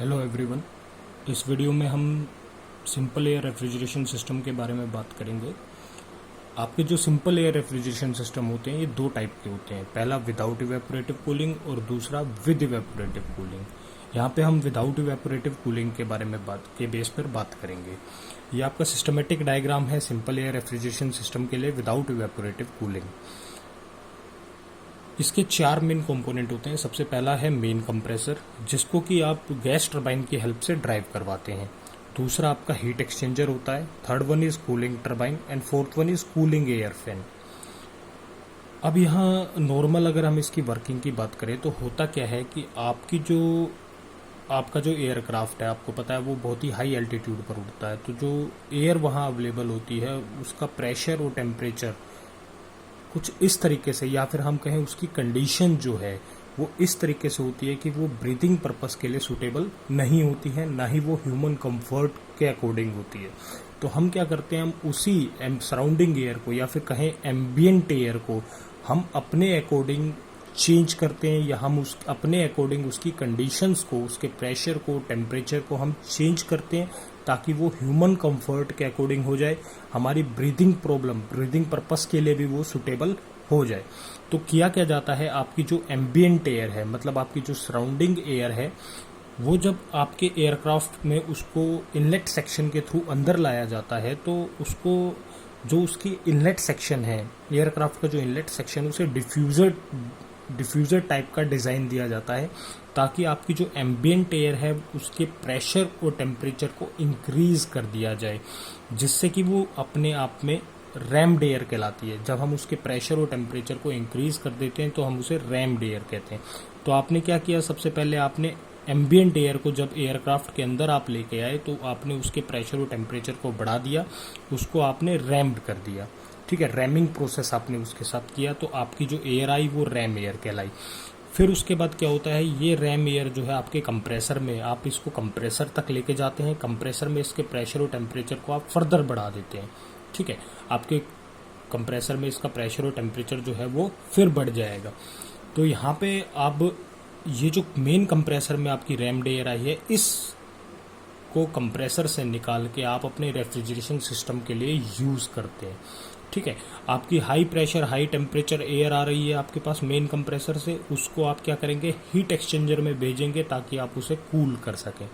Hello everyone. इस video में हम सिंपल एयर रेफ्रिजरेशन सिस्टम के बारे में बात करेंगे। आपके जो सिंपल एयर रेफ्रिजरेशन सिस्टम होते हैं ये दो टाइप के होते हैं, पहला विदाउट इवेपोरेटिव कूलिंग और दूसरा विद इवेपोरेटिव कूलिंग। यहाँ पे हम विदाउट इवेपोरेटिव कूलिंग के बारे में बेस पर बात करेंगे। ये आपका सिस्टमेटिक डायग्राम है सिंपल एयर रेफ्रिजरेशन सिस्टम के लिए विदाउट इवेपोरेटिव कूलिंग। इसके चार मेन कंपोनेंट होते हैं। सबसे पहला है मेन कंप्रेसर, जिसको कि आप गैस टरबाइन की हेल्प से ड्राइव करवाते हैं। दूसरा आपका हीट एक्सचेंजर होता है। Third one is cooling turbine and fourth one is cooling air fan. अब यहाँ नॉर्मल अगर हम इसकी वर्किंग की बात करें तो होता क्या है कि आपका जो एयरक्राफ्ट है, आपको पता है वो बहुत ही हाई एल्टीट्यूड पर उड़ता है, तो जो एयर वहाँ अवेलेबल होती है उसका प्रेशर और टेम्परेचर कुछ इस तरीके से, या फिर हम कहें उसकी कंडीशन जो है वो इस तरीके से होती है कि वो ब्रीथिंग पर्पस के लिए सूटेबल नहीं होती है, ना ही वो ह्यूमन कंफर्ट के अकॉर्डिंग होती है। तो हम क्या करते हैं, हम उसी सराउंडिंग एयर को या फिर कहें एम्बियंट एयर को हम अपने अकॉर्डिंग चेंज करते हैं, या हम अपने अकॉर्डिंग उसकी कंडीशंस को, उसके प्रेशर को, टेम्परेचर को हम चेंज करते हैं ताकि वो ह्यूमन कंफर्ट के अकॉर्डिंग हो जाए, हमारी ब्रीदिंग प्रॉब्लम, ब्रीदिंग पर्पस के लिए भी वो सुटेबल हो जाए। तो किया क्या जाता है, आपकी जो एम्बियंट एयर है, मतलब आपकी जो सराउंडिंग एयर है, वो जब आपके एयरक्राफ्ट में उसको इनलेट सेक्शन के थ्रू अंदर लाया जाता है, तो उसको जो उसकी इनलेट सेक्शन है, एयरक्राफ्ट का जो इनलेट सेक्शन, उसे डिफ्यूज़र टाइप का डिज़ाइन दिया जाता है ताकि आपकी जो एम्बियंट एयर है उसके प्रेशर और टेम्परेचर को इंक्रीज कर दिया जाए, जिससे कि वो अपने आप में रैम्ड एयर कहलाती है। जब हम उसके प्रेशर और टेम्परेचर को इंक्रीज कर देते हैं तो हम उसे रैम्ड एयर कहते हैं। तो आपने क्या किया, सबसे पहले आपने एम्बियंट एयर को जब एयरक्राफ्ट के अंदर आप लेके आए तो आपने उसके प्रेशर और टेम्परेचर को बढ़ा दिया, उसको आपने रैम्ड कर दिया। ठीक है, रैमिंग प्रोसेस आपने उसके साथ किया, तो आपकी जो एयर आई वो रैम एयर कहलाई। फिर उसके बाद क्या होता है, ये रैम एयर जो है आपके कंप्रेसर में, आप इसको कंप्रेसर तक लेके जाते हैं। कंप्रेसर में इसके प्रेशर और टेम्परेचर को आप फर्दर बढ़ा देते हैं। ठीक है, आपके कंप्रेसर में इसका प्रेशर और टेम्परेचर जो है वो फिर बढ़ जाएगा। तो यहाँ पे अब ये जो मेन कंप्रेसर में आपकी रैम्ड एयर आई है, इस को कंप्रेसर से निकाल के आप अपने रेफ्रिजरेशन सिस्टम के लिए यूज़ करते हैं। ठीक है, आपकी high pressure high temperature air आ रही है आपके पास मेन कंप्रेसर से, उसको आप क्या करेंगे, हीट एक्सचेंजर में भेजेंगे ताकि आप उसे कूल कर सकें।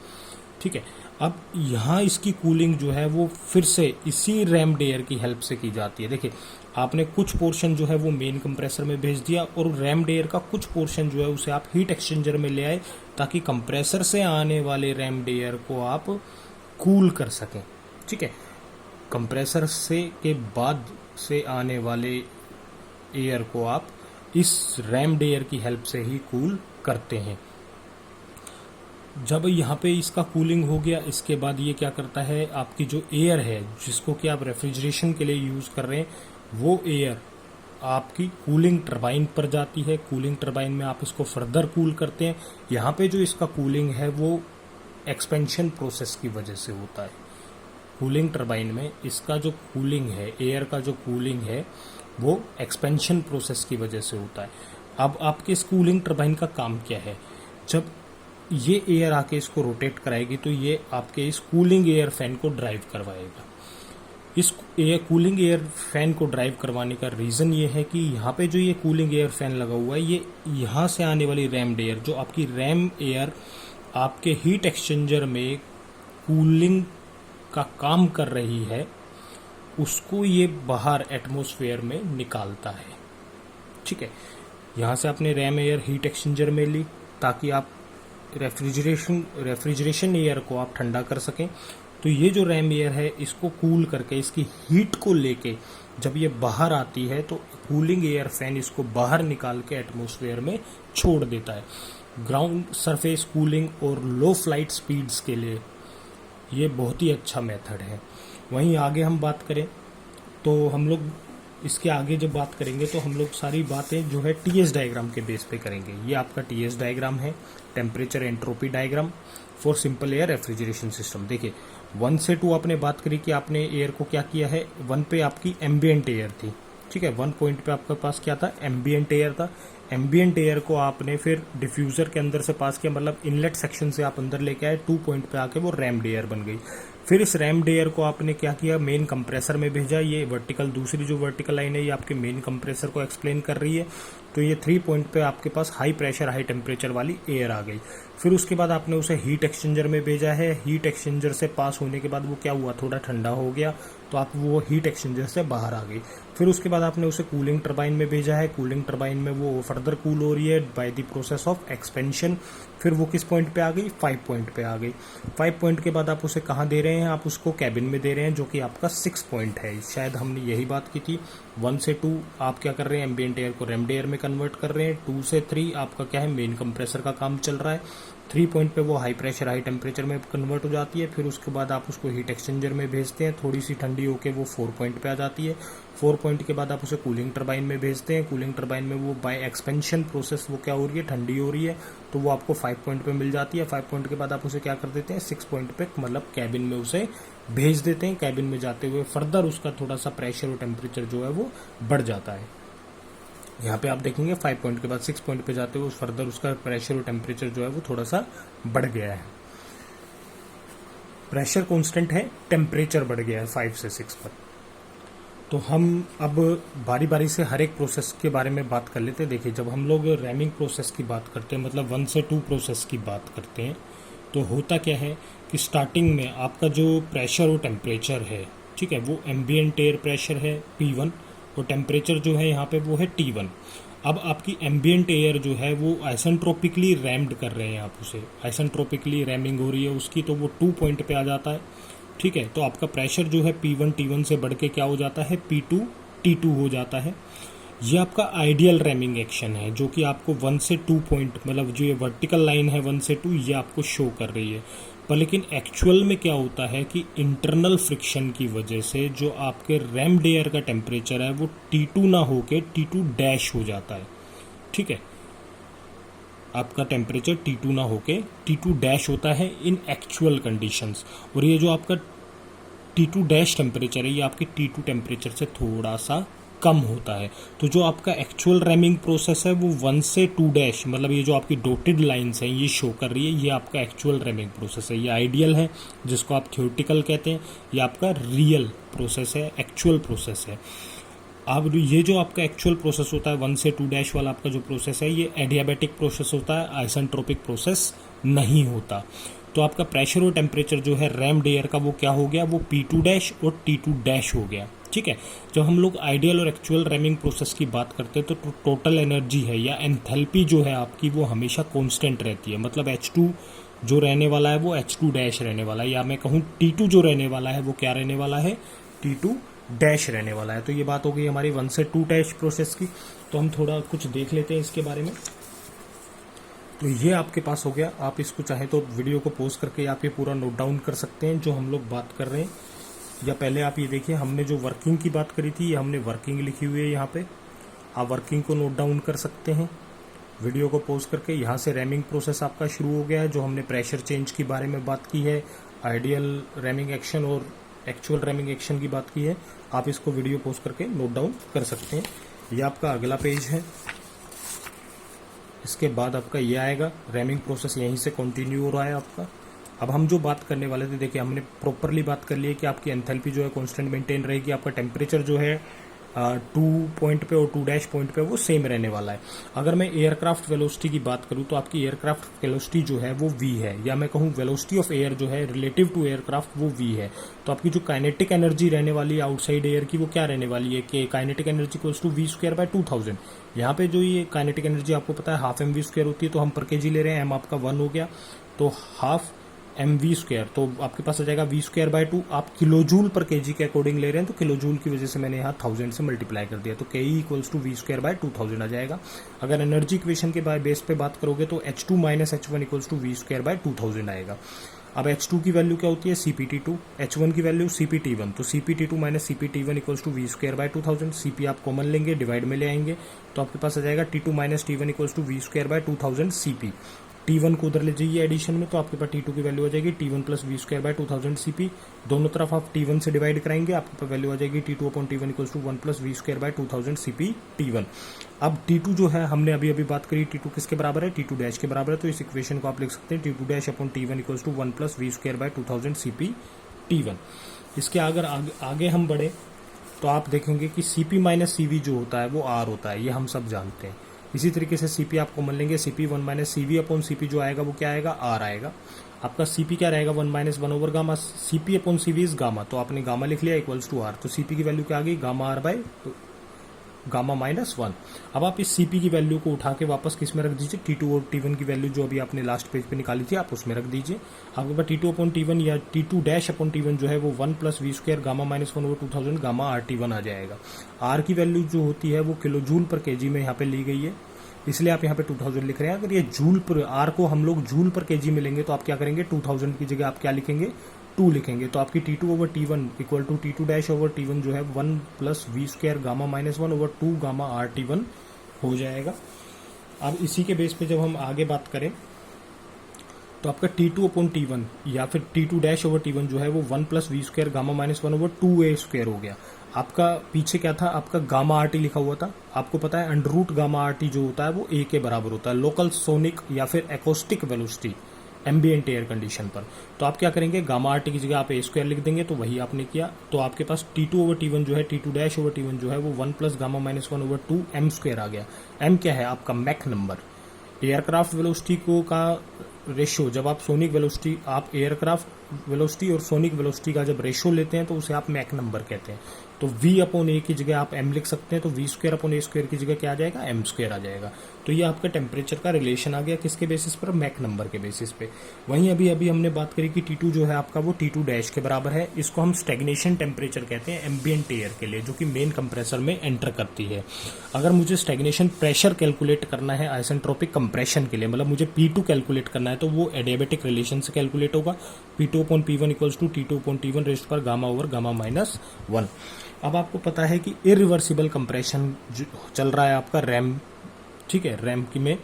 ठीक है, अब यहाँ इसकी कूलिंग जो है वो फिर से इसी रैम्ड एयर की हेल्प से की जाती है। देखिए, आपने कुछ पोर्शन जो है वो मेन कंप्रेसर में भेज दिया और रैम्ड एयर का कुछ पोर्शन जो है उसे आप हीट एक्सचेंजर में ले आए ताकि कंप्रेसर से आने वाले रैम्ड एयर को आप कूल कर सकें। ठीक है, कंप्रेसर से के बाद से आने वाले एयर को आप इस रैम्ड एयर की हेल्प से ही कूल करते हैं। जब यहाँ पे इसका कूलिंग हो गया, इसके बाद ये क्या करता है, आपकी जो एयर है जिसको कि आप रेफ्रिजरेशन के लिए यूज़ कर रहे हैं, वो एयर आपकी कूलिंग टरबाइन पर जाती है। कूलिंग टरबाइन में आप इसको फर्दर कूल करते हैं। यहाँ पे जो इसका कूलिंग है वो एक्सपेंशन प्रोसेस की वजह से होता है। कूलिंग टरबाइन में इसका जो कूलिंग है, एयर का जो कूलिंग है, वो एक्सपेंशन प्रोसेस की वजह से होता है। अब आपके इस कूलिंग टरबाइन का काम क्या है, जब ये एयर आके इसको रोटेट कराएगी तो ये आपके इस कूलिंग एयर फैन को ड्राइव करवाएगा। इस कूलिंग एयर फैन को ड्राइव करवाने का रीज़न ये है कि यहाँ पे जो ये कूलिंग एयर फैन लगा हुआ है, ये यहाँ से आने वाली रैम्ड एयर, जो आपकी रैम एयर आपके हीट एक्सचेंजर में कूलिंग का काम कर रही है, उसको ये बाहर एटमॉस्फेयर में निकालता है। ठीक है, यहाँ से आपने रैम एयर हीट एक्सचेंजर में ली ताकि आप रेफ्रिजरेशन एयर को आप ठंडा कर सकें। तो ये जो रैम एयर है, इसको कूल करके, इसकी हीट को लेके जब ये बाहर आती है तो कूलिंग एयर फैन इसको बाहर निकाल के एटमॉस्फेयर में छोड़ देता है। ग्राउंड सरफेस कूलिंग और लो फ्लाइट स्पीड्स के लिए ये बहुत ही अच्छा मेथड है। वहीं आगे हम बात करें तो हम लोग इसके आगे जब बात करेंगे तो हम लोग सारी बातें जो है टीएस डायग्राम के बेस पे करेंगे। ये आपका टीएस डायग्राम है, temperature entropy diagram for simple air refrigeration system. देखिए, 1 से 2 आपने बात करी कि आपने एयर को क्या किया है, 1 पे आपकी एम्बियंट एयर थी। ठीक है, 1 पॉइंट पे आपके पास क्या था, एम्बियंट एयर था। एम्बियंट एयर को आपने फिर डिफ्यूज़र के अंदर से पास किया, मतलब इनलेट सेक्शन से आप अंदर लेके आए, 2 पॉइंट पे आके वो रैम्ड एयर बन गई। फिर इस रैम्ड एयर को आपने क्या किया, मेन कंप्रेसर में भेजा। ये वर्टिकल, दूसरी जो वर्टिकल लाइन है ये आपके मेन कंप्रेसर को एक्सप्लेन कर रही है। तो ये 3 पॉइंट पे आपके पास हाई प्रेशर हाई टेम्परेचर वाली एयर आ गई। फिर उसके बाद आपने उसे हीट एक्सचेंजर में भेजा है। हीट एक्सचेंजर से पास होने के बाद वो क्या हुआ, थोड़ा ठंडा हो गया, तो आप वो हीट एक्सचेंजर से बाहर आ गई। फिर उसके बाद आपने उसे कूलिंग टरबाइन में भेजा है। कूलिंग टरबाइन में वो फर्दर कूल हो रही है by the process of expansion. फिर वो किस पॉइंट पे आ गई, 5 पॉइंट पे आ गई। 5 पॉइंट के बाद आप उसे कहाँ दे रहे हैं, आप उसको कैबिन में दे रहे हैं, जो कि आपका 6 पॉइंट है। शायद हमने यही बात की थी। 1 से 2 आप क्या कर रहे हैं, एम्बियंट एयर को रैम्ड एयर में कन्वर्ट कर रहे हैं। 2 से 3 आपका क्या है, मेन कंप्रेसर का काम चल रहा है। 3 पॉइंट पे वो हाई प्रेशर हाई टेम्परेचर में कन्वर्ट हो जाती है। फिर उसके बाद आप उसको हीट एक्सचेंजर में भेजते हैं, थोड़ी सी ठंडी होकर वो 4 पॉइंट पे आ जाती है। 4 पॉइंट के बाद आप उसे कूलिंग टरबाइन में भेजते हैं। कूलिंग टरबाइन में वो बाय एक्सपेंशन प्रोसेस वो क्या हो रही है, ठंडी हो रही है, तो वो आपको 5 पॉइंट पे मिल जाती है। 5 पॉइंट के बाद आप उसे क्या कर देते हैं, 6 पॉइंट पे मतलब कैबिन में उसे भेज देते हैं। कैबिन में जाते हुए फर्दर उसका थोड़ा सा प्रेशर और टेम्परेचर जो है वो बढ़ जाता है। यहाँ पे आप देखेंगे 5 पॉइंट के बाद 6 पॉइंट पे जाते हुए फर्दर उसका प्रेशर और टेम्परेचर जो है वो थोड़ा सा बढ़ गया है। प्रेशर कांस्टेंट है, टेम्परेचर बढ़ गया है 5 से 6 पर। तो हम अब बारी बारी से हर एक प्रोसेस के बारे में बात कर लेते हैं। देखिए, जब हम लोग रैमिंग प्रोसेस की बात करते हैं, मतलब 1 से 2 प्रोसेस की बात करते हैं, तो होता क्या है कि स्टार्टिंग में आपका जो प्रेशर और टेम्परेचर है, ठीक है, वो एम्बियंट एयर प्रेशर है P1 और टेम्परेचर जो है यहाँ पे वो है T1। अब आपकी एम्बियंट एयर जो है वो आइसेंट्रोपिकली रैम्ड कर रहे हैं, आप उसे आइसेंट्रोपिकली रैमिंग हो रही है उसकी, तो वो 2 पॉइंट पे आ जाता है। ठीक है, तो आपका प्रेशर जो है P1 T1 से बढ़ के क्या हो जाता है, P2 T2 हो जाता है। ये आपका आइडियल रैमिंग एक्शन है, जो कि आपको 1 से 2 पॉइंट, मतलब जो ये वर्टिकल लाइन है 1 से 2, ये आपको शो कर रही है। पर लेकिन एक्चुअल में क्या होता है कि इंटरनल फ्रिक्शन की वजह से जो आपके रैम्ड एयर का टेम्परेचर है वो T2 ना होके T2 डैश हो जाता है। ठीक है, आपका टेम्परेचर T2 ना होके T2 डैश होता है इन एक्चुअल कंडीशंस। और ये जो आपका T2 डैश टेम्परेचर है ये आपके T2 टेम्परेचर से थोड़ा सा कम होता है। तो जो आपका एक्चुअल रैमिंग प्रोसेस है वो 1 से 2 डैश, मतलब ये जो आपकी डॉटेड लाइंस हैं ये शो कर रही है, ये आपका एक्चुअल रैमिंग प्रोसेस है। ये आइडियल है जिसको आप थ्योरेटिकल कहते हैं, ये आपका रियल प्रोसेस है, एक्चुअल प्रोसेस है। अब ये जो आपका एक्चुअल प्रोसेस होता है 1 से 2 डैश वाला आपका जो प्रोसेस है ये एडियाबैटिक प्रोसेस होता है, आइसेंट्रोपिक प्रोसेस नहीं होता। तो आपका प्रेशर और टेम्परेचर जो है रैम्ड एयर का वो क्या हो गया, वो P2 डैश और T2 डैश हो गया। ठीक है, जब हम लोग आइडियल और एक्चुअल रैमिंग प्रोसेस की बात करते हैं तो टोटल एनर्जी है या एंथैल्पी जो है आपकी वो हमेशा कांस्टेंट रहती है। मतलब H2 जो रहने वाला है वो H2 डैश रहने वाला है, या मैं कहूँ T2 जो रहने वाला है वो क्या रहने वाला है, T2 डैश रहने वाला है। तो ये बात हो गई हमारी 1 से 2 डैश प्रोसेस की। तो हम थोड़ा कुछ देख लेते हैं इसके बारे में। तो ये आपके पास हो गया। आप इसको चाहें तो वीडियो को पॉज करके आप ये पूरा नोट डाउन कर सकते हैं जो हम लोग बात कर रहे हैं। या पहले आप ये देखिए, हमने जो वर्किंग की बात करी थी, ये हमने वर्किंग लिखी हुई है यहाँ पे, आप वर्किंग को नोट डाउन कर सकते हैं वीडियो को पॉज करके। यहाँ से रैमिंग प्रोसेस आपका शुरू हो गया है, जो हमने प्रेशर चेंज के बारे में बात की है, आइडियल रैमिंग एक्शन और एक्चुअल रैमिंग एक्शन की बात की है। आप इसको वीडियो पॉज करके नोट डाउन कर सकते हैं। ये आपका अगला पेज है। इसके बाद आपका ये आएगा, रैमिंग प्रोसेस यहीं से कंटिन्यू हो रहा है आपका। अब हम जो बात करने वाले थे, देखिए हमने प्रॉपरली बात कर ली है कि आपकी एंथैल्पी जो है कांस्टेंट मेंटेन रहेगी, आपका टेम्परेचर जो है 2 पॉइंट पे और 2 डैश पॉइंट पे वो सेम रहने वाला है। अगर मैं एयरक्राफ्ट वेलोसिटी की बात करूं तो आपकी एयरक्राफ्ट वेलोसिटी जो है वो v है, या मैं कहूं वेलोसिटी ऑफ एयर जो है रिलेटिव टू एयरक्राफ्ट वो v है। तो आपकी जो काइनेटिक एनर्जी रहने वाली है आउटसाइड एयर की वो क्या रहने वाली है कि kinetic energy equals to v²/2000। यहाँ पे जो ये काइनेटिक एनर्जी आपको पता है हाफ mv² होती है, तो हम पर केजी ले रहे हैं, m आपका 1 हो गया, तो हाफ mv², तो आपके पास आ जाएगा v²/2। आप किलोजूल पर केजी के अकॉर्डिंग ले रहे हैं, तो किलोजूल की वजह से मैंने यहाँ 1000 से मल्टीप्लाई कर दिया, तो ke इक्वल्स टू v²/2000 आ जाएगा। अगर एनर्जी इक्वेशन के बेस पे बात करोगे तो h2 - h1 equals to v²/2000 आएगा। अब h2 की वैल्यू क्या होती है, cpt2, h1 की वैल्यू cpt1, तो cpt2 - cpt1 equals to v²/2000। cp आप कॉमन लेंगे, डिवाइड में ले आएंगे, तो आपके पास आ जाएगा t2 - t1 equals to v²/2000 cp। T1 को उधर ले जाइए एडिशन में, तो आपके पास T2 की वैल्यू आ जाएगी T1 plus V square by 2000 CP। दोनों तरफ आप T1 से डिवाइड कराएंगे, आपके पास वैल्यू आ जाएगी T2 upon T1 equals to 1 plus V square by 2000 CP T1। अब T2 जो है हमने अभी अभी बात करी, T2 किसके बराबर है, T2 डैश के बराबर है, तो इस इक्वेशन को आप लिख सकते हैं T2 dash upon T1 equals to 1 plus V square by 2000 CP T1। इसके अगर आगे हम बढ़े तो आप देखेंगे कि CP माइनस CV जो होता है वो R होता है, ये हम सब जानते हैं। इसी तरीके से CP आप कॉमन लेंगे, CP 1 minus CV upon CP जो आएगा वो क्या आएगा, R आएगा। आपका CP क्या रहेगा, 1 minus 1 over gamma, CP upon CV is gamma, तो आपने गामा लिख लिया इक्वल्स टू R, तो CP की वैल्यू क्या आ गई, gamma R by gamma minus 1। अब आप इस CP की वैल्यू को उठा के वापस किस में रख दीजिए, T2 और T1 की वैल्यू जो अभी आपने लास्ट पेज पे निकाली थी आप उसमें रख दीजिए। आपके पास T2 अपॉन T1 या T2 डैश अपॉन T1 जो है वो 1 plus V square gamma minus 1 over 2000 gamma RT1 आ जाएगा। R की वैल्यू जो होती है वो किलो जूल पर केजी में यहाँ पे ली गई है, इसलिए आप यहाँ पे 2000 लिख रहे हैं। अगर ये जूल पर R को हम लोग जूल पर केजी में लेंगे तो आप क्या करेंगे, 2000 की जगह आप क्या लिखेंगे, 2 लिखेंगे, तो आपकी T2 over T1 equal to T2 dash over T1 जो है 1 plus V square gamma minus 1 over 2 gamma RT1 हो जाएगा। अब इसी के बेस पे जब हम आगे बात करें तो आपका T2 अपॉन T1 या फिर T2 डैश ओवर T1 जो है वो 1 plus V square gamma minus 1 over 2a square हो गया। आपका पीछे क्या था, आपका गामा RT लिखा हुआ था, आपको पता है अंडर रूट गामा RT जो होता है वो a के बराबर होता है लोकल सोनिक या फिर acoustic velocity ambient air condition पर। तो आप क्या करेंगे, गामा RT की जगह आप a स्क्वायर लिख देंगे, तो वही आपने किया। तो आपके पास T2 ओवर T1 जो है, T2 डैश ओवर T1 जो है वो 1 plus gamma minus 1 over 2 m square आ गया। m क्या है, आपका मैक नंबर। एयरक्राफ्ट वेलोसिटी को का रेशियो, जब आप सोनिक वेलोसिटी, आप एयरक्राफ्ट वेलोसिटी और सोनिक वेलोसिटी का जब रेशियो लेते हैं तो उसे आप मैक नंबर कहते हैं। तो v अपॉन a की जगह आप m लिख सकते हैं, तो v square upon a square की जगह क्या आ जाएगा, m स्क्वायर आ जाएगा। तो ये आपका टेम्परेचर का रिलेशन आ गया, किसके बेसिस पर, मैक नंबर के बेसिस पे। वहीं अभी अभी हमने बात करी कि T2 जो है आपका वो T2 डैश के बराबर है, इसको हम स्टैग्नेशन टेम्परेचर कहते हैं एम्बिएंट एयर के लिए, जो कि मेन कंप्रेसर में एंटर करती है। अगर मुझे स्टैग्नेशन प्रेशर कैलकुलेट करना है आइसेंट्रोपिक कंप्रेशन के लिए, मतलब मुझे P2 कैलकुलेट करना है, तो वो एडियाबेटिक रिलेशन से कैलकुलेट होगा, P2 upon P1 equals to T2 upon T1 raised पर गामा ओवर गामा माइनस 1। अब आपको पता है कि इरिवर्सिबल कंप्रेशन चल रहा है आपका रैम, ठीक है, रैम की में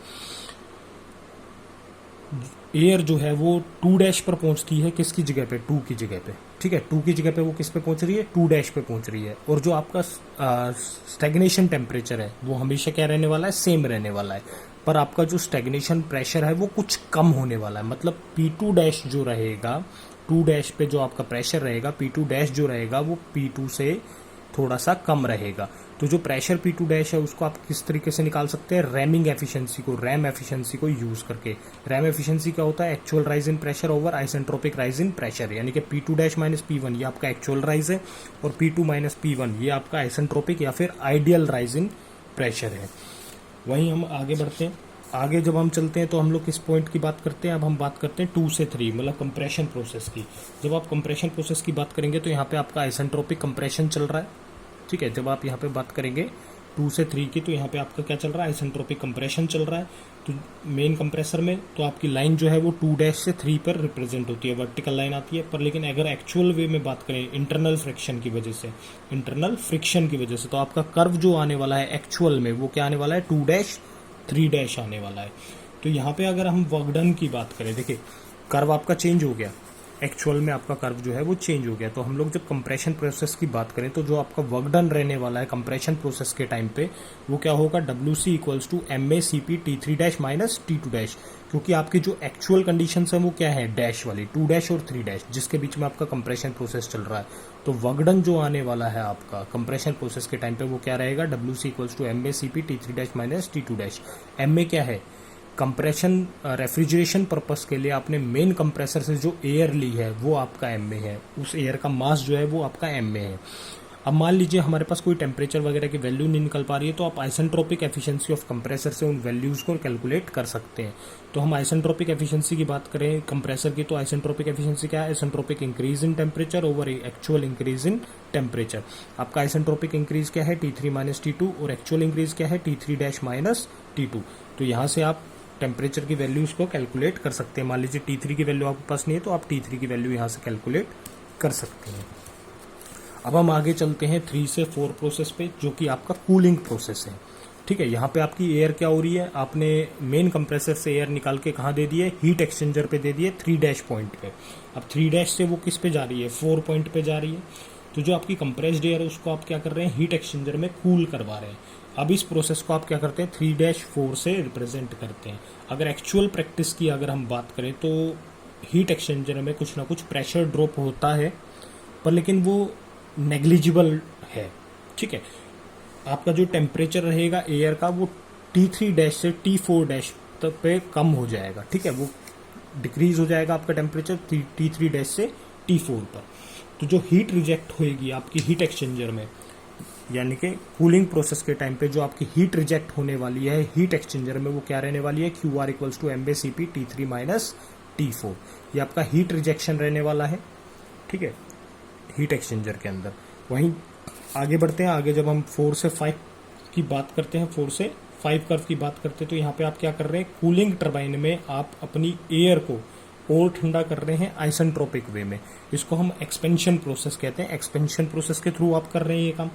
एयर जो है वो 2 डैश पर पहुंचती है, किसकी जगह पे, 2 की जगह पे, ठीक है, 2 की जगह पे वो किस पे पहुंच रही है, 2 डैश पे पहुंच रही है। और जो आपका स्टैग्नेशन टेम्परेचर है वो हमेशा क्या रहने वाला है, सेम रहने वाला है, पर आपका जो स्टैग्नेशन प्रेशर है वो कुछ कम होने वाला है। मतलब P2 डैश जो रहेगा, 2 डैश पे जो आपका प्रेशर रहेगा, P2 डैश जो रहेगा वो P2 से थोड़ा सा कम रहेगा। तो जो प्रेशर P2 डैश है उसको आप किस तरीके से निकाल सकते हैं, रैमिंग एफिशिएंसी को, रैम एफिशिएंसी को यूज करके। रैम एफिशिएंसी क्या होता है, actual rise in pressure over isentropic rise in pressure, यानी कि P2 डैश माइनस P1 ये आपका एक्चुअल राइज है, और P2 माइनस P1 ये आपका आइसेंट्रोपिक या फिर आइडियल राइज इन प्रेशर है। वहीं हम आगे बढ़ते हैं, आगे जब हम चलते हैं तो हम लोग किस पॉइंट की बात करते हैं, अब हम बात करते हैं 2 से 3, मतलब कंप्रेशन प्रोसेस की। जब आप कंप्रेशन प्रोसेस की बात करेंगे तो यहाँ पे आपका आइसेंट्रोपिक कंप्रेशन चल रहा है, ठीक है। जब आप यहाँ पे बात करेंगे 2 से 3 की, तो यहाँ पे आपका क्या चल रहा है, आइसेंट्रोपिक कंप्रेशन चल रहा है। तो मेन कंप्रेसर में तो आपकी लाइन जो है वो 2 डैश से 3 पर रिप्रेजेंट होती है, वर्टिकल लाइन आती है। पर लेकिन अगर एक्चुअल वे में बात करें इंटरनल फ्रिक्शन की वजह से, इंटरनल फ्रिक्शन की वजह से, तो आपका कर्व जो आने वाला है एक्चुअल में वो क्या आने वाला है, 2 डैश 3 डैश आने वाला है। तो यहाँ पे अगर हम वर्क डन की बात करें, देखिए कर्व आपका चेंज हो गया, एक्चुअल में आपका कर्व जो है वो चेंज हो गया। तो हम लोग जब कंप्रेशन प्रोसेस की बात करें तो जो आपका वर्क डन रहने वाला है कंप्रेशन प्रोसेस के टाइम पे वो क्या होगा, WC equals to MA CP T3 dash minus T2 dash, क्योंकि आपकी जो एक्चुअल कंडीशन है वो क्या है, डैश वाली, 2 डैश और 3 डैश, जिसके बीच में आपका कंप्रेशन प्रोसेस चल रहा है। तो वर्क डन जो आने वाला है आपका कंप्रेशन प्रोसेस के टाइम पे वो क्या रहेगा, WC equals to MA CP T3 dash minus T2 dash. MA क्या है, कंप्रेशन रेफ्रिजरेशन पर्पस के लिए आपने मेन कंप्रेसर से जो एयर ली है वो आपका MA है, उस एयर का मास जो है वो आपका MA है। अब मान लीजिए हमारे पास कोई टेम्परेचर वगैरह की वैल्यू नहीं निकल पा रही है, तो आप आइसेंट्रोपिक एफिशिएंसी ऑफ कंप्रेसर से उन वैल्यूज को कैलकुलेट कर सकते हैं। तो हम आइसेंट्रोपिक एफिशिएंसी की बात करें कंप्रेसर की, तो आइसेंट्रोपिक एफिशिएंसी क्या है, isentropic increase in temperature over actual increase in temperature. आपका आइसेंट्रोपिक इंक्रीज क्या है, T3 माइनस T2, और एक्चुअल इंक्रीज क्या है, T3 डैश माइनस T2। तो यहाँ से आप टेम्परेचर की वैल्यूज को कैलकुलेट कर सकते हैं। मान लीजिए T3 की वैल्यू आपके पास नहीं है तो आप T3 की वैल्यू यहाँ से कैलकुलेट कर सकते हैं। अब हम आगे चलते हैं 3 से 4 प्रोसेस पे, जो कि आपका कूलिंग प्रोसेस है। ठीक है, यहाँ पे आपकी एयर क्या हो रही है, आपने मेन कंप्रेसर से एयर निकाल के कहाँ दे दिए, हीट एक्सचेंजर पे दे दिए 3 पॉइंट पे। अब 3 से वो किस पे जा रही है, 4 पॉइंट पे जा रही है। तो जो आपकी कंप्रेस्ड एयर है उसको आप क्या कर रहे हैं, हीट एक्सचेंजर में कूल करवा रहे हैं। अब इस प्रोसेस को आप क्या करते हैं, 3-4 से रिप्रेजेंट करते हैं। अगर एक्चुअल प्रैक्टिस की अगर हम बात करें तो हीट एक्सचेंजर में कुछ ना कुछ प्रेशर ड्रॉप होता है, पर लेकिन वो नेग्लिजिबल है। ठीक है, आपका जो टेम्परेचर रहेगा एयर का वो T3 से T4 तक पे कम हो जाएगा। ठीक है, वो डिक्रीज हो जाएगा आपका टेम्परेचर T3 से T4 पर। तो जो हीट रिजेक्ट होएगी आपकी हीट एक्सचेंजर में, यानी कि कूलिंग प्रोसेस के टाइम पे जो आपकी हीट रिजेक्ट होने वाली है हीट एक्सचेंजर में, वो क्या रहने वाली है, QR equals to MBCP T3 minus T4। ये आपका हीट रिजेक्शन रहने वाला है। ठीक है, हीट एक्सचेंजर के अंदर। वहीं आगे बढ़ते हैं, आगे जब हम 4 से 5 की बात करते हैं, 4 से 5 कर्व की बात करते हैं, तो यहाँ पे आप क्या कर रहे हैं, कूलिंग टरबाइन में आप अपनी एयर को और ठंडा कर रहे हैं आइसेंट्रोपिक वे में। इसको हम एक्सपेंशन प्रोसेस कहते हैं। एक्सपेंशन प्रोसेस के थ्रू आप कर रहे हैं ये काम।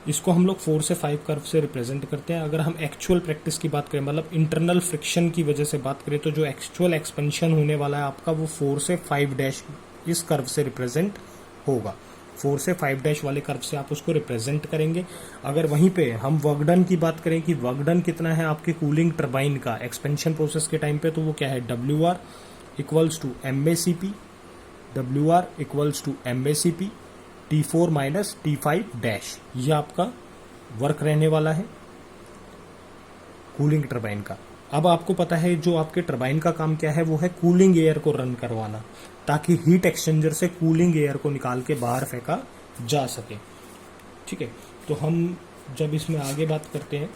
इसको हम लोग 4 से 5 कर्व से रिप्रेजेंट करते हैं। अगर हम एक्चुअल प्रैक्टिस की बात करें, मतलब इंटरनल फ्रिक्शन की वजह से बात करें, तो जो एक्चुअल एक्सपेंशन होने वाला है आपका वो 4 से 5 इस कर्व से रिप्रेजेंट होगा। 4 से 5 वाले कर्व से आप उसको रिप्रेजेंट करेंगे। अगर वहीं पे हम वर्क डन की बात करें कि वर्क डन कितना है आपके कूलिंग टरबाइन का एक्सपेंशन प्रोसेस के टाइम पे, तो वो क्या है, WR equals to MBCP, WR equals to MBCP T4 minus T5 ये आपका वर्क रहने वाला है कूलिंग टरबाइन का। अब आपको पता है जो आपके टरबाइन का काम क्या है, वो है कूलिंग एयर को रन करवाना, ताकि हीट एक्सचेंजर से कूलिंग एयर को निकाल के बाहर फेंका जा सके। ठीक है, तो हम जब इसमें आगे बात करते हैं,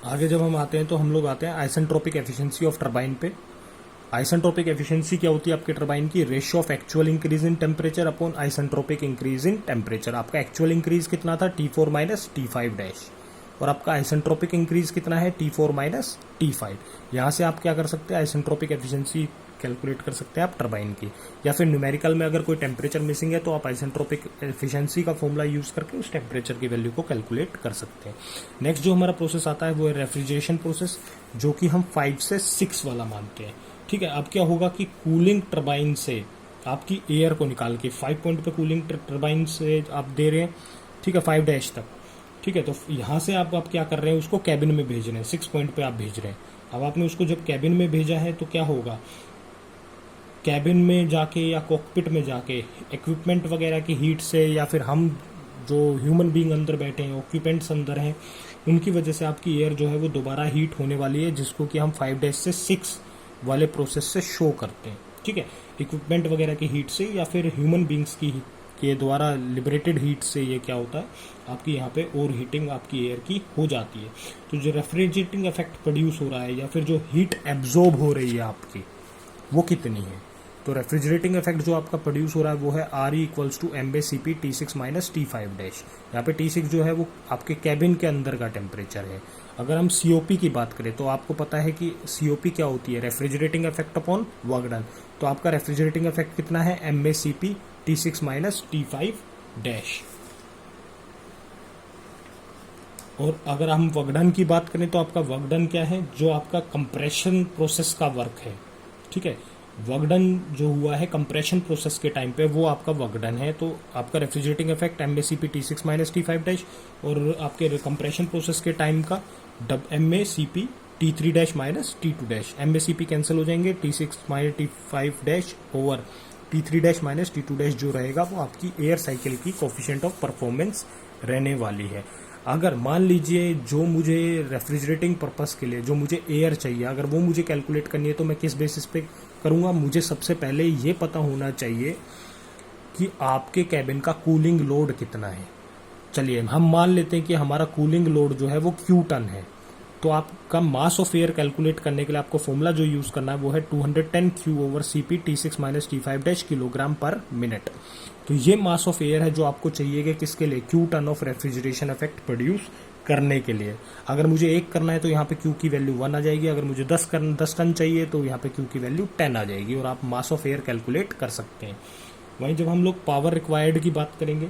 आगे जब हम आते हैं तो हम लोग आते हैं आइसेंट्रोपिक एफिशिएंसी ऑफ टरबाइन पे। आइसेंट्रोपिक एफिशिएंसी क्या होती है आपके टरबाइन की, ratio of actual increase in temperature upon isentropic increase in temperature. आपका एक्चुअल इंक्रीज कितना था, T4 माइनस T5 और आपका आइसेंट्रोपिक इंक्रीज कितना है, T4 माइनस T5। यहाँ से आप क्या कर सकते हैं, आइसेंट्रोपिक एफिशिएंसी कैलकुलेट कर सकते हैं आप टरबाइन की, या फिर न्यूमेरिकल में अगर कोई टेम्परेचर मिसिंग है तो आप आइसेंट्रोपिक एफिशिएंसी का फॉर्मूला यूज करके उस टेम्परेचर की वैल्यू को कैलकुलेट कर सकते हैं। नेक्स्ट जो हमारा प्रोसेस आता है वो है रेफ्रिजरेशन प्रोसेस, जो कि हम 5 से 6 वाला मानते हैं। ठीक है, अब क्या होगा कि कूलिंग टरबाइन से आपकी एयर को निकाल के 5 पॉइंट पे कूलिंग टरबाइन से आप दे रहे हैं, ठीक है, 5 तक। ठीक है, तो यहाँ से आप क्या कर रहे हैं, उसको कैबिन में भेज रहे हैं, 6 पॉइंट पे आप भेज रहे हैं। अब आपने उसको जब कैबिन में भेजा है तो क्या होगा, कैबिन में जाके या कॉकपिट में जाके इक्विपमेंट वगैरह की हीट से, या फिर हम जो ह्यूमन बीइंग अंदर बैठे हैं, ऑक्यूपेंट्स अंदर हैं, उनकी वजह से आपकी एयर जो है वो दोबारा हीट होने वाली है, जिसको कि हम 5 से 6 वाले प्रोसेस से शो करते हैं। ठीक है, इक्विपमेंट वगैरह की हीट से या फिर ह्यूमन बींग्स की के द्वारा लिबरेटेड हीट से ये क्या होता है, आपकी यहाँ पे ओवर हीटिंग आपकी एयर की हो जाती है। तो जो रेफ्रिजरेटिंग इफेक्ट प्रोड्यूस हो रहा है या फिर जो हीट एब्जॉर्ब हो रही है आपकी, वो कितनी है। तो रेफ्रिजरेटिंग इफेक्ट जो आपका प्रोड्यूस हो रहा है वो है RE equals to MBCP T6 minus T5। यहाँ पे T6 जो है वो आपके कैबिन के अंदर का टेम्परेचर है। अगर हम COP की बात करें तो आपको पता है कि COP क्या होती है, refrigerating effect upon work done. तो आपका रेफ्रिजरेटिंग इफेक्ट कितना है, MBCP T6 माइनस T5। और अगर हम वर्क डन की बात करें तो आपका वर्क डन क्या है, जो आपका कंप्रेशन प्रोसेस का वर्क है। ठीक है, वर्क डन जो हुआ है कंप्रेशन प्रोसेस के टाइम पे वो आपका वर्क डन है। तो आपका refrigerating effect MBCP T6 minus T5 और आपके कंप्रेशन प्रोसेस के टाइम का MBCP T3 minus T2। MBCP cancel हो जाएंगे, T6 minus T5 over T3 minus T2 जो रहेगा वो आपकी एयर साइकिल की कोफिशिएंट ऑफ परफॉर्मेंस रहने वाली है। अगर मान लीजिए जो मुझे रेफ्रिजरेटिंग पर्पस के लिए जो मुझे एयर चाहिए, अगर वो मुझे कैलकुलेट करनी है तो मैं किस बेसिस पे करूंगा, मुझे सबसे पहले ये पता होना चाहिए कि आपके कैबिन का कूलिंग लोड कितना है। चलिए हम मान लेते हैं कि हमारा कूलिंग लोड जो है वो Q टन है। तो आपका मास ऑफ एयर कैलकुलेट करने के लिए आपको फॉर्मूला जो यूज करना है वो है 210 Q over CP T6 minus T5 kilogram पर मिनट। तो ये मास ऑफ एयर है जो आपको चाहिए कि किसके लिए, Q ton of refrigeration effect produce करने के लिए। अगर मुझे 1 करना है तो यहाँ पे Q की वैल्यू 1 आ जाएगी, अगर मुझे 10 टन चाहिए तो यहाँ पे Q की वैल्यू 10 आ जाएगी और आप मास ऑफ एयर कैलकुलेट कर सकते हैं। वहीं जब हम लोग पावर रिक्वायर्ड की बात करेंगे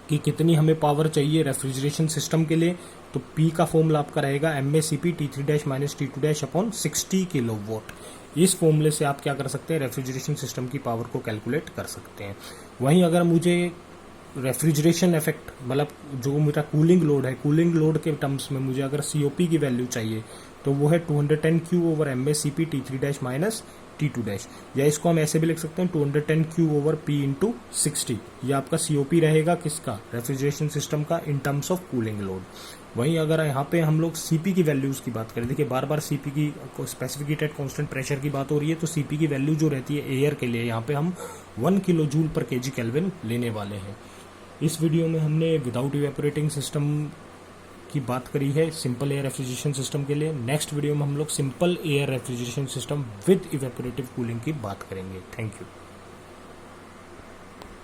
कि कितनी हमें पावर चाहिए रेफ्रिजरेशन सिस्टम के लिए, तो P का फॉर्मूला आपका रहेगा MACP T3 minus T2 upon 60 kilowatt. इस फॉर्मूले से आप क्या कर सकते हैं, रेफ्रिजरेशन सिस्टम की पावर को कैलकुलेट कर सकते हैं। वहीं अगर मुझे रेफ्रिजरेशन इफेक्ट मतलब जो मेरा कूलिंग लोड है, कूलिंग लोड के टर्म्स में मुझे अगर COP की वैल्यू चाहिए तो वो है 210 Q over MACP T3 minus T2, या इसको हम ऐसे भी लिख सकते हैं 210 Q ओवर P इंटू 60। ये आपका COP रहेगा किसका, रेफ्रिजरेशन सिस्टम का, in terms of cooling load. वहीं अगर यहाँ पे हम लोग CP की वैल्यूज की बात करें, देखिए बार बार CP की स्पेसिफिकेटेड कांस्टेंट प्रेशर की बात हो रही है, तो CP की वैल्यू जो रहती है एयर के लिए यहाँ पे हम 1 किलो जूल पर kg केल्विन लेने वाले हैं। इस वीडियो में हमने विदाउट इवेपोरेटिंग सिस्टम की बात करी है सिंपल एयर रेफ्रिजरेशन सिस्टम के लिए। नेक्स्ट वीडियो में हम लोग simple air refrigeration system with evaporative cooling की बात करेंगे। Thank you.